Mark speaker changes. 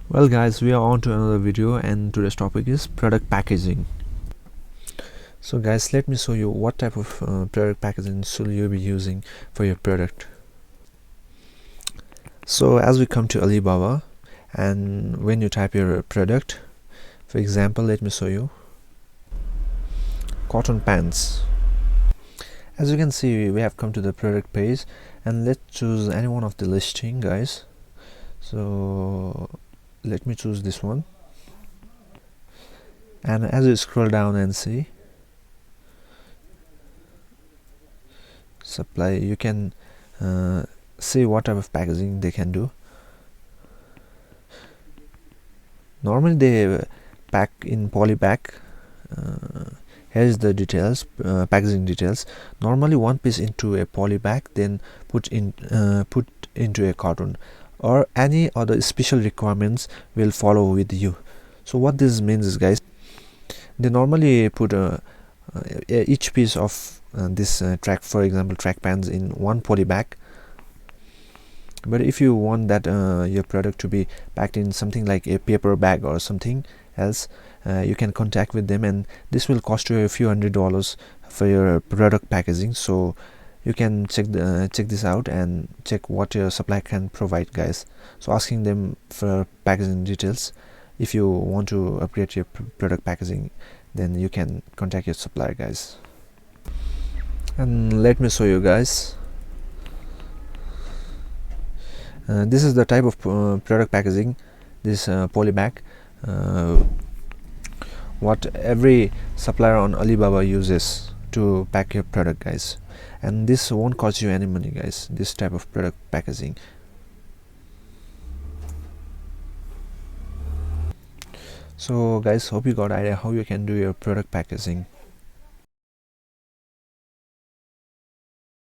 Speaker 1: Well guys, we are on to another video, and today's topic is product packaging. So guys, let me show you what type of product packaging should you be using for your product. So as we come to Alibaba, and when you type your product, for example, let me show you cotton pants. As you can see, we have come to the product page, and let's choose any one of the listing, guys. So let me choose this one, and as you scroll down and see supply, you can see what type of packaging they can do. Normally they pack in poly bag. Here's the details, packaging details. Normally one piece into a poly bag, then put into a carton, or any other special requirements will follow with you. So what this means is, guys, they normally put each piece of this track, for example track pants, in one poly bag. But if you want that your product to be packed in something like a paper bag or something else, you can contact with them, and this will cost you a few $100s for your product packaging. So you can check this out and check what your supplier can provide, guys. So asking them for packaging details. If you want to upgrade your product packaging, then you can contact your supplier, guys. And let me show you, guys. This is the type of product packaging, this poly bag, what every supplier on Alibaba uses to pack your product, guys. And this won't cost you any money, guys, this type of product packaging. So guys, hope you got idea how you can do your product packaging.